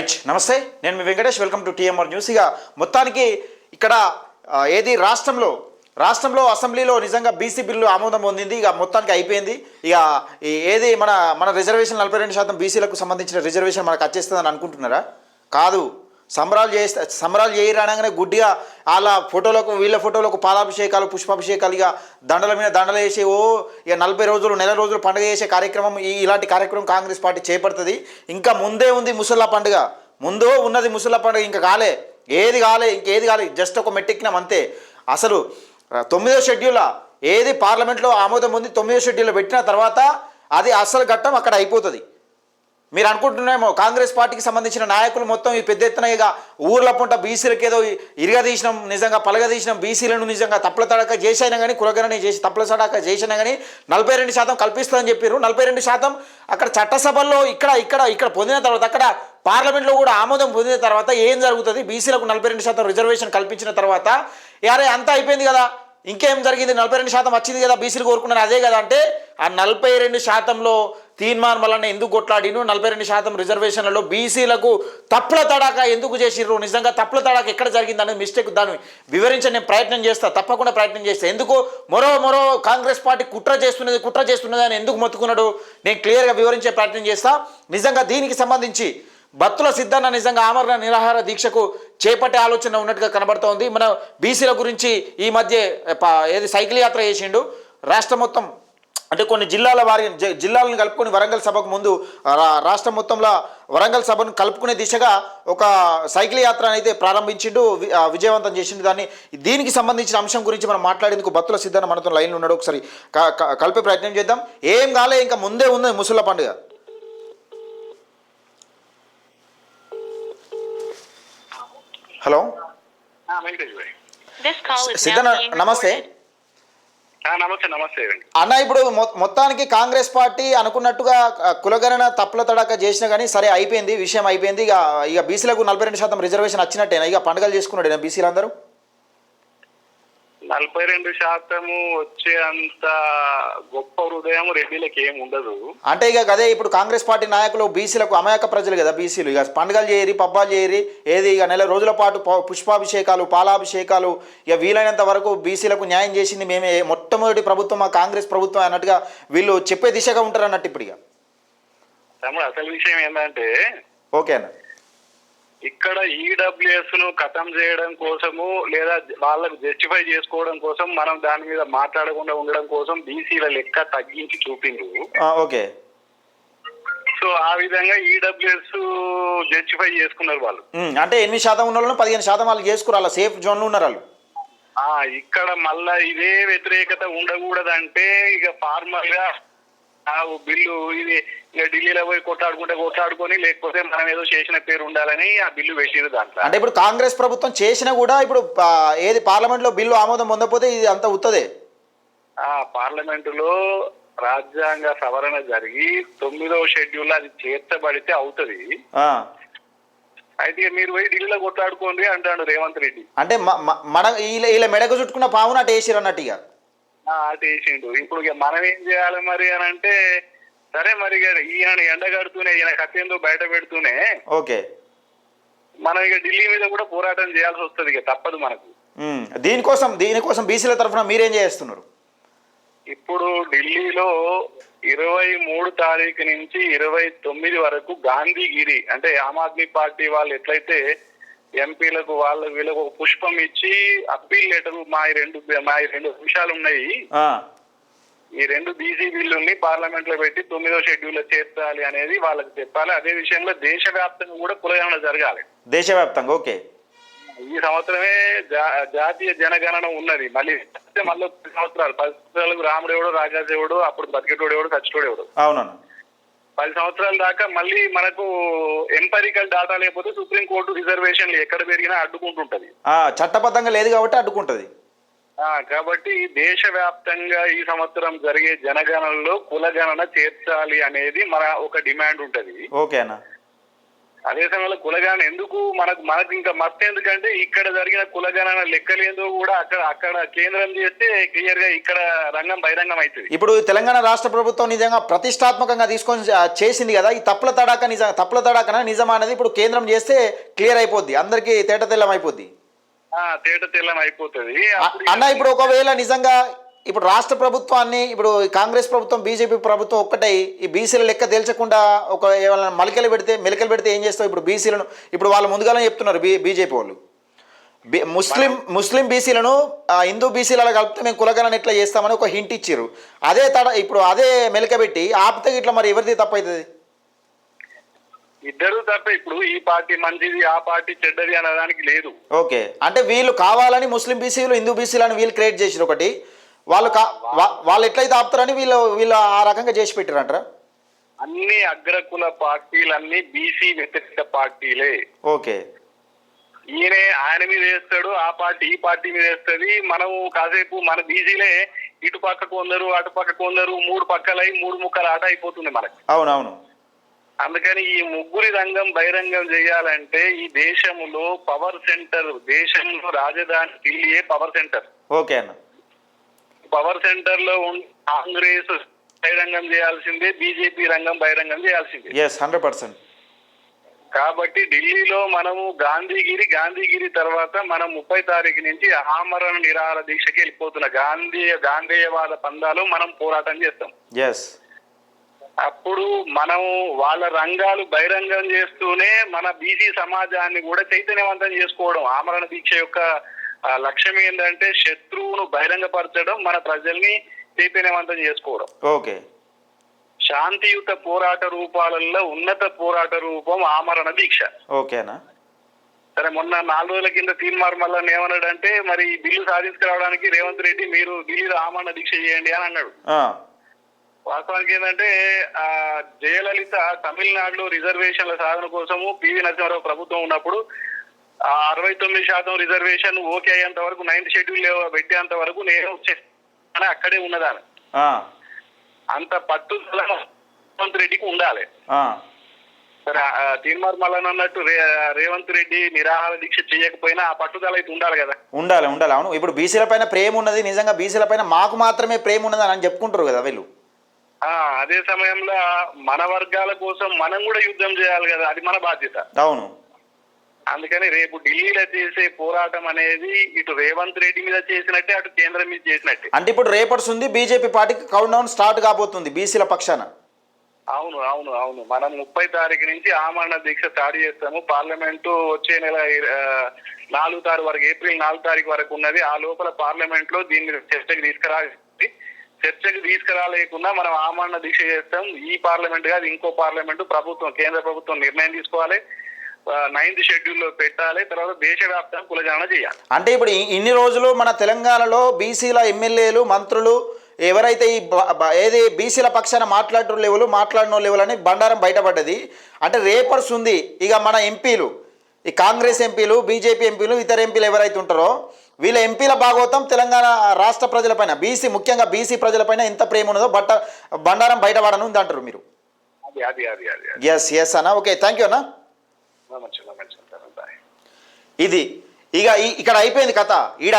Right, నమస్తే. నేను మీ Venkatesh. Welcome to TMR news. ఇక మొత్తానికి ఇక్కడ ఏది రాష్ట్రంలో అసెంబ్లీలో నిజంగా బీసీ బిల్లు ఆమోదం పొందింది. ఇక మొత్తానికి అయిపోయింది. ఇక ఏది మన రిజర్వేషన్ 42% బీసీలకు సంబంధించిన రిజర్వేషన్ మనకు వచ్చేస్తుందని అనుకుంటున్నారా? కాదు. సంబరాలు చేయరానగానే గుడ్డిగా వాళ్ళ ఫోటోలకు వీళ్ళ ఫోటోలకు పాలాభిషేకాలు పుష్పాభిషేకాలు ఇక దండల మీద దండలు వేసి ఇక 40 రోజులు నెల రోజులు పండుగ చేసే కార్యక్రమం ఇలాంటి కార్యక్రమం కాంగ్రెస్ పార్టీ చేపడుతుంది. ఇంకా ముందే ఉంది ముసల్లా పండుగ, ముందు ఉన్నది ముసల్లా పండుగ. ఇంకా ఇంకేది కాలే, జస్ట్ ఒక మెట్టెక్కినాం అంతే. అసలు 9వ షెడ్యూల్ ఏది పార్లమెంట్లో ఆమోదం ఉంది, 9వ షెడ్యూల్లో పెట్టిన తర్వాత అది అసలు ఘట్టం అక్కడ అయిపోతుంది. మీరు అనుకుంటున్నామో కాంగ్రెస్ పార్టీకి సంబంధించిన నాయకులు మొత్తం ఈ పెద్ద ఎత్తున ఇక ఊర్ల పుంట బీసీలకు ఏదో ఇరగదీసినాం, నిజంగా పలగదీసినాం, బీసీలను నిజంగా తప్పుల తడక చేసైనా కానీ కులగణని చేసి తప్పుల తడక చేసినా కానీ 42% కల్పిస్తుందని చెప్పారు. 42% అక్కడ చట్టసభల్లో ఇక్కడ పొందిన తర్వాత అక్కడ పార్లమెంట్లో కూడా ఆమోదం పొందిన తర్వాత ఏం జరుగుతుంది? బీసీలకు 42% రిజర్వేషన్ కల్పించిన తర్వాత యారే అంతా అయిపోయింది కదా, ఇంకేం జరిగింది? 42% వచ్చింది కదా, బీసీలు కోరుకున్నారు అదే కదా అంటే ఆ 42%లో తీర్మానం వలన ఎందుకు కొట్లాడిను? 42% రిజర్వేషన్లలో బీసీలకు తప్పుల తడాక ఎందుకు చేసిర్రు? నిజంగా తప్పుల తడాక ఎక్కడ జరిగింది అనేది మిస్టేక్, దాన్ని వివరించే నేను ప్రయత్నం చేస్తా, తప్పకుండా ప్రయత్నం చేస్తా. ఎందుకు మరో కాంగ్రెస్ పార్టీ కుట్ర చేస్తున్నది అని ఎందుకు మొత్తుకున్నాడు నేను క్లియర్గా వివరించే ప్రయత్నం చేస్తా. నిజంగా దీనికి సంబంధించి బత్తుల సిద్ధన్న నిజంగా ఆమరణ నిరాహార దీక్షకు చేపట్టే ఆలోచన ఉన్నట్టుగా కనబడుతోంది. మన బీసీల గురించి ఈ మధ్య ఏది సైకిల్ యాత్ర చేసిండు రాష్ట్రం మొత్తం, అంటే కొన్ని జిల్లాలను కలుపుకొని వరంగల్ సభకు ముందు రాష్ట్రం మొత్తంలో వరంగల్ సభను కలుపుకునే దిశగా ఒక సైకిల్ యాత్ర అయితే ప్రారంభించిండు, విజయవంతం చేసిండు. దీనికి సంబంధించిన అంశం గురించి మనం మాట్లాడేందుకు బత్తుల సిద్ధన్న మనతో లైన్లో ఉన్నాడు. ఒకసారి కలిపే ప్రయత్నం చేద్దాం. ఏం కాలే, ఇంకా ముందే ఉంది ముసళ్ళ పండుగ. హలో సిద్ధన్న, నమస్తే. నమస్తే అన్న, ఇప్పుడు మొత్తానికి కాంగ్రెస్ పార్టీ అనుకున్నట్టుగా కులగణన తప్పుల తడాక చేసినా కానీ సరే అయిపోయింది, విషయం అయిపోయింది. ఇక బీసీలకు 42% రిజర్వేషన్ వచ్చినట్టేనా? ఇక పండుగలు చేసుకున్నాడు బీసీలు అందరూ? 42% వచ్చే అంత గొప్ప హృదయం రెడ్డిలకు ఏమి ఉండదు. అంటే ఇక అదే ఇప్పుడు కాంగ్రెస్ పార్టీ నాయకులు బీసీలకు అమాయక ప్రజలు కదా బీసీలు, ఇక పండుగలు చేయరి పబ్బాలు చేయరి ఏది ఇక నెల రోజుల పాటు పుష్పాభిషేకాలు పాలాభిషేకాలు ఇక వీలైనంత వరకు బీసీలకు న్యాయం చేసింది మేమే, మొట్టమొదటి ప్రభుత్వం మా కాంగ్రెస్ ప్రభుత్వం అన్నట్టుగా వీళ్ళు చెప్పే దిశగా ఉంటారు అన్నట్టు ఇప్పుడు. ఇక అసలు విషయం ఏంటంటే ఓకే అన్న, ఇక్కడ ఈడబ్ల్యూఎస్ ను ఖతం చేయడం కోసము లేదా వాళ్ళకు జస్టిఫై చేసుకోవడం కోసం మనం దాని మీద మాట్లాడకుండా ఉండడం కోసం బీసీల లెక్క తగ్గించి చూపిండు. ఓకే. సో ఆ విధంగా ఈడబ్ల్యూఎస్ జస్టిఫై చేసుకున్నారు వాళ్ళు. అంటే 8% ఉన్న వాళ్ళను 15% వాళ్ళు చేసుకున్నారు, అలా సేఫ్ జోన్ లో ఉన్నారు వాళ్ళు. ఇక్కడ మళ్ళా ఇదే వ్యతిరేకత ఉండకూడదంటే ఇక ఫార్మల్ గా బిల్లు ఇది ఇక ఢిల్లీలో పోయి కొట్లాడుకొని లేకపోతే మనం ఏదో చేసిన పేరు ఉండాలని ఆ బిల్లు పెట్టిరు దాంట్లో. అంటే ఇప్పుడు కాంగ్రెస్ ప్రభుత్వం చేసినా కూడా ఇప్పుడు ఏది పార్లమెంట్ లో బిల్లు ఆమోదం పొందకపోతే ఇది అంత ఉత్తదే. పార్లమెంటులో రాజ్యాంగ సవరణ జరిగి 9వ షెడ్యూల్ అది చేర్చబడితే అవుతుంది. అయితే మీరు పోయి ఢిల్లీలో కొట్లాడుకోండి అంటాడు రేవంత్ రెడ్డి. అంటే ఇలా మెడకు చుట్టుకున్న పావును అటు వేసిరు అన్నట్టు. ఇక అటు వేసిండు. ఇప్పుడు ఇక మనం ఏం చేయాలి మరి అని అంటే సరే మరి ఈయన ఎండగడుతూనే ఈయన కత్తిందో బయట పెడుతూనే ఓకే మనం ఇక ఢిల్లీ మీద కూడా పోరాటం చేయాల్సి వస్తుంది. ఇక తప్పదు మనకు. దీనికోసం బీసీల తరఫున మీరేం చేస్తున్నారు? ఇప్పుడు ఢిల్లీలో 23 తారీఖు నుంచి 29 వరకు గాంధీగిరి అంటే ఆమ్ ఆద్మీ పార్టీ వాళ్ళు ఎట్లయితే ఎంపీలకు వీళ్ళకు ఒక పుష్పం ఇచ్చి అప్పీల్ లెటర్ మా రెండు అంశాలు ఉన్నాయి, ఈ 2 బీసీ బిల్లుల్ని పార్లమెంట్ లో పెట్టి 9వ షెడ్యూల్ చేర్చాలి అనేది వాళ్ళకి చెప్పాలి. అదే విషయంలో దేశవ్యాప్తంగా కూడా కులగణన జరగాలి. దేశవ్యాప్తంగా ఓకే. ఈ సంవత్సరమే జాతీయ జనగణన ఉన్నది. మళ్ళీ 10 సంవత్సరాలు 10 సంవత్సరాలకు రాముడెవడు రాజాదేవుడు అప్పుడు బతికేటోడు ఎవడు చచ్చిటోడు ఎవడు. అవునన్నా 10 సంవత్సరాల దాకా మళ్ళీ మనకు ఎంపరికల్ డాటా లేకపోతే సుప్రీంకోర్టు రిజర్వేషన్లు ఎక్కడ పెరిగినా అడ్డుకుంటుంటది. చట్టబద్ధంగా లేదు కాబట్టి అడ్డుకుంటది. కాబట్టి దేశవ్యాప్తంగా ఈ సంవత్సరం జరిగే జనగణనలో కులగణన చేర్చాలి అనేది మన ఒక డిమాండ్ ఉంటది. ఓకేనా? అదే సమయంలో కులగణన ఎందుకు మనకు ఇంకా మస్తు ఎందుకంటే ఇక్కడ జరిగిన కులగణన లెక్కలేదో కూడా అక్కడ కేంద్రం చేస్తే క్లియర్ గా ఇక్కడ రంగం బహిరంగం అవుతుంది. ఇప్పుడు తెలంగాణ రాష్ట్ర ప్రభుత్వం నిజంగా ప్రతిష్టాత్మకంగా తీసుకొని చేసింది కదా, ఈ తప్పుల తడాకన నిజం అనేది ఇప్పుడు కేంద్రం చేస్తే క్లియర్ అయిపోద్ది, అందరికీ తేట తెల్లం అయిపోద్ది. తేట తెల్లం అయిపోతుంది అన్న. ఇప్పుడు ఒకవేళ నిజంగా ఇప్పుడు రాష్ట్ర ప్రభుత్వాన్ని, ఇప్పుడు కాంగ్రెస్ ప్రభుత్వం బీజేపీ ప్రభుత్వం ఒక్కటై ఈ బీసీల లెక్క తేల్చకుండా ఒక ఏమైనా మెలికలు పెడితే ఏం చేస్తావు? ఇప్పుడు బీసీలను ఇప్పుడు వాళ్ళు ముందుగానే చెప్తున్నారు బీజేపీ వాళ్ళు, ముస్లిం బీసీలను హిందూ బీసీలలో కలిపితే మేము కులగణన ఎట్లా చేస్తామని ఒక హింట్ ఇచ్చారు. ఇప్పుడు అదే మెలికబెట్టి ఆపితే ఇట్లా మరి ఎవరిది తప్పవుతుంది? ఇద్దరు తప్ప. ఇప్పుడు ఈ పార్టీ మంచిది ఆ పార్టీ చెడ్డది అనడానికి లేదు. ఓకే, అంటే వీళ్ళు కావాలని ముస్లిం బీసీలు హిందూ బీసీలను వీళ్ళు క్రియేట్ చేసారు ఒకటి, వాళ్ళు ఎట్లయితే ఆపుతారని వీళ్ళు ఆ రకంగా చేసి పెట్టారంటారా? అన్ని అగ్రకుల పార్టీలన్నీ బీసీ వ్యతిరేక పార్టీలే. ఓకే, ఆయన మీద వేస్తాడు, ఆ పార్టీ ఈ పార్టీ మీద వేస్తుంది. మనం కాసేపు మన బీసీలే ఇటు పక్కకు కొందరు అటు పక్కకు కొందరు, మూడు పక్కలై మూడు ముక్కల ఆట అయిపోతుంది మనకి. అవునవును. అందుకని ఈ ముగ్గురి రంగం బహిరంగం చేయాలంటే ఈ దేశంలో పవర్ సెంటర్, దేశంలో రాజధాని ఢిల్లీయే పవర్ సెంటర్. ఓకే అన్న. పవర్ సెంటర్ లో కాంగ్రెస్ బహిరంగం చేయాల్సిందే, బీజేపీ రంగం బహిరంగం చేయాల్సిందే. 100%. కాబట్టి ఢిల్లీలో మనము గాంధీగిరి తర్వాత మనం 30 తారీఖు నుంచి ఆమరణ నిరాహార దీక్షకి వెళ్ళిపోతున్న గాంధేయవాద పందాలు మనం పోరాటం చేస్తాం. అప్పుడు మనం వాళ్ళ రంగాలు బహిరంగం చేస్తూనే మన బీసీ సమాజాన్ని కూడా చైతన్యవంతం చేసుకోవడం. ఆమరణ దీక్ష యొక్క లక్ష్యం ఏంటంటే శత్రువును బహిరంగపరచడం, మన ప్రజల్ని చైతన్యవంతం చేసుకోవడం. ఓకే, శాంతియుత పోరాట రూపాలలో ఉన్నత పోరాట రూపం ఆమరణ దీక్ష. ఓకేనా? సరే, మొన్న 4 రోజుల కింద తీన్మార్ మల్లన్న ఏమన్నాడంటే, మరి బిల్లు సాధించుకురావడానికి రేవంత్ రెడ్డి మీరు ఢిల్లీలో ఆమరణ దీక్ష చేయండి అని అన్నాడు. వాస్తవానికి ఏంటంటే జయలలిత తమిళనాడులో రిజర్వేషన్ల సాధన కోసము పివి నరసింహారావు ప్రభుత్వం ఉన్నప్పుడు 69% రిజర్వేషన్ ఓకే అయ్యేంత వరకు 9th షెడ్యూల్ పెట్టేంత వరకు నేను అక్కడే ఉన్నదాన్ని. అంత పట్టుదల రేవంత్ రెడ్డికి ఉండాలి. సరే, తీన్మార్ మల్లన్న అన్నట్టు రేవంత్ రెడ్డి నిరాహార దీక్ష చేయకపోయినా ఆ పట్టుదల అయితే ఉండాలి కదా. ఉండాలి. అవును, ఇప్పుడు బీసీల పైన ప్రేమ ఉన్నది, నిజంగా బీసీల పైన మాకు మాత్రమే ప్రేమ ఉన్నది అని చెప్పుకుంటారు కదా వీళ్ళు. అదే సమయంలో మన వర్గాల కోసం మనం కూడా యుద్ధం చేయాలి కదా, అది మన బాధ్యత. అవును. అందుకని రేపు ఢిల్లీలో చేసే పోరాటం అనేది ఇటు రేవంత్ రెడ్డి మీద చేసినట్టే, అటు కేంద్రం మీద చేసినట్టే. అంటే ఇప్పుడు రేపటి ఉంది బీజేపీ పార్టీకి కౌంట్ డౌన్ స్టార్ట్ కాబోతుంది బీసీల పక్షాన. అవును. మనం 30 తారీఖు నుంచి ఆమరణ దీక్ష స్టార్ట్ చేస్తాము. పార్లమెంటు వచ్చే నెల 4 తారీఖు వరకు, ఏప్రిల్ 4 తారీఖు వరకు ఉన్నది. ఆ లోపల పార్లమెంట్ లో దీన్ని చర్చకు తీసుకురాలేకుండా మనం ఆమరణ దీక్ష చేస్తాం. ఈ పార్లమెంట్ కాదు, ఇంకో పార్లమెంటు ప్రభుత్వం, కేంద్ర ప్రభుత్వం నిర్ణయం తీసుకోవాలి, 9th షెడ్యూల్లో పెట్టాలి, తర్వాత దేశవ్యాప్తంగా కులగణన చేయాలి. అంటే ఇప్పుడు ఇన్ని రోజులు మన తెలంగాణలో బీసీల ఎమ్మెల్యేలు, మంత్రులు ఎవరైతే ఏది బీసీల పక్షాన మాట్లాడిన లెవెల్ అని బండారం బయటపడ్డది. అంటే రేపర్స్ ఉంది ఇక మన ఎంపీలు, ఈ కాంగ్రెస్ ఎంపీలు, బీజేపీ ఎంపీలు, ఇతర ఎంపీలు ఎవరైతే ఉంటారో వీళ్ళ ఎంపీల భాగవతం తెలంగాణ రాష్ట్ర ప్రజలపైన, ముఖ్యంగా బీసీ ప్రజలపైన ఎంత ప్రేమ ఉన్నదో బండారం బయటపడనుంది అంటారు మీరు. ఎస్ అన్న. ఓకే, థ్యాంక్ యూ అన్న. ఇది ఇక్కడ అయిపోయింది కథ,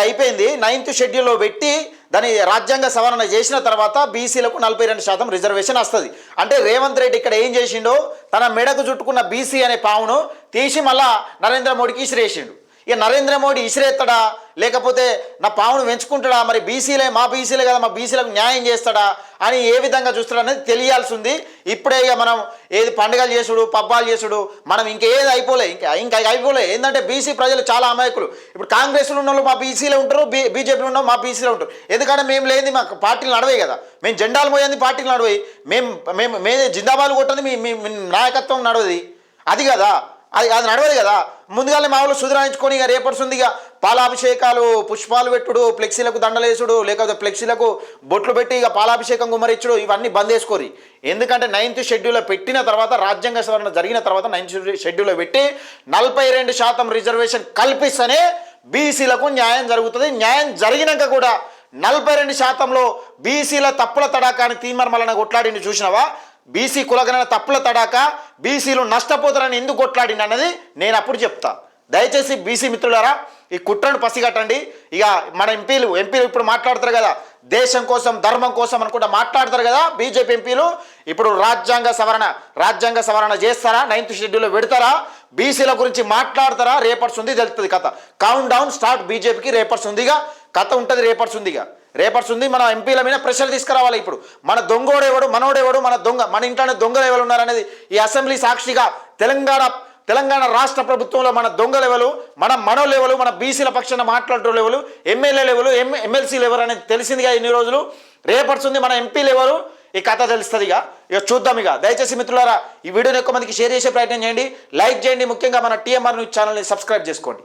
అయిపోయింది. 9th షెడ్యూల్లో పెట్టి దాన్ని రాజ్యాంగ సవరణ చేసిన తర్వాత బీసీలకు 42% రిజర్వేషన్ వస్తుంది. అంటే రేవంత్ రెడ్డి ఇక్కడ ఏం చేసిండో, తన మెడకు చుట్టుకున్న బీసీ అనే పావును తీసి మళ్ళా నరేంద్ర మోడీకి ఇసిరేసిండు. ఇక నరేంద్ర మోడీ ఇసిరేస్తాడా లేకపోతే నా పావును పెంచుకుంటాడా, మరి మా బీసీలే కదా, మా బీసీలకు న్యాయం చేస్తాడా అని ఏ విధంగా చూస్తాడు అనేది తెలియాల్సి ఉంది. ఇప్పుడే ఇక మనం ఏది పండుగలు చేసుడు, పబ్బాలు చేసుడు, మనం ఇంకేది అయిపోలే, ఇంకా అయిపోలే. ఏంటంటే బీసీ ప్రజలు చాలా అమాయకులు. ఇప్పుడు కాంగ్రెస్లో ఉన్న వాళ్ళు మా బీసీలో ఉంటారు, బీజేపీలో ఉన్న మా బీసీలో ఉంటారు. ఎందుకంటే మేము లేని మా పార్టీలు నడవాయి కదా, మేము జెండాలు మోయింది పార్టీలు నడవాయి, మేము జిందాబాలు కొట్టండి మీ నాయకత్వం నడవది, అది కదా, అది నడవదు కదా. ముందుగానే మా వాళ్ళు సుధరాయించుకొని ఇక రేపటి ఉంది ఇక పాలాభిషేకాలు, పుష్పాలు పెట్టుడు, ఫ్లెక్సీలకు దండలేసుడు, లేకపోతే ఫ్లెక్సీలకు బొట్లు పెట్టి ఇక పాలాభిషేకం గుమ్మరిచ్చుడు, ఇవన్నీ బంద్ చేసుకోరి. ఎందుకంటే 9th షెడ్యూల్లో పెట్టిన తర్వాత, రాజ్యాంగ సవరణ జరిగిన తర్వాత 9th షెడ్యూల్లో పెట్టి 42% రిజర్వేషన్ కల్పిస్తేనే బీసీలకు న్యాయం జరుగుతుంది. న్యాయం జరిగినాక కూడా 42%లో బీసీల తప్పుల తడాకాని తీన్మార్ మల్లన్న కొట్లాడిని చూసినావా? బీసీ కులగణన తప్పుల తడాక బీసీలు నష్టపోతారని ఎందుకు కొట్లాడింది అన్నది నేను అప్పుడు చెప్తా. దయచేసి బీసీ మిత్రులారా ఈ కుట్రను పసిగట్టండి. ఇక మన ఎంపీలు ఇప్పుడు మాట్లాడతారు కదా, దేశం కోసం ధర్మం కోసం అనుకుంటా మాట్లాడతారు కదా బీజేపీ ఎంపీలు. ఇప్పుడు రాజ్యాంగ సవరణ చేస్తారా, 9th షెడ్యూల్లో పెడతారా, బీసీల గురించి మాట్లాడతారా, రేపర్స్ ఉంది తెలుస్తుంది కథ. కౌంట్ డౌన్ స్టార్ట్ బీజేపీకి, రేపర్స్ ఉందిగా కథ ఉంటుంది, రేపర్స్ ఉంది. మన ఎంపీల మీద ప్రెషర్ తీసుకురావాలి. ఇప్పుడు మన దొంగోడేవాడు మనోడేవాడు, మన ఇంట్లోనే దొంగలు ఎవరు ఉన్నారనేది ఈ అసెంబ్లీ సాక్షిగా తెలంగాణ రాష్ట్ర ప్రభుత్వంలో మన దొంగ లెవెలు, మన మనో లెవెలు, మన బీసీల పక్షాన మాట్లాడే level, MLA level, MLC level అనేది తెలిసిందిగా ఇన్ని రోజులు. రేపర్స్ ఉంది, మన ఎంపీ లెవెలు, ఈ కథ తెలుస్తుంది. ఇక చూద్దాం. దయచేసి మిత్రులారా ఈ వీడియోని ఎక్కువ మందికి షేర్ చేసే ప్రయత్నం చేయండి, లైక్ చేయండి, ముఖ్యంగా మన టీఎంఆర్ న్యూస్ ఛానల్ని సబ్స్క్రైబ్ చేసుకోండి.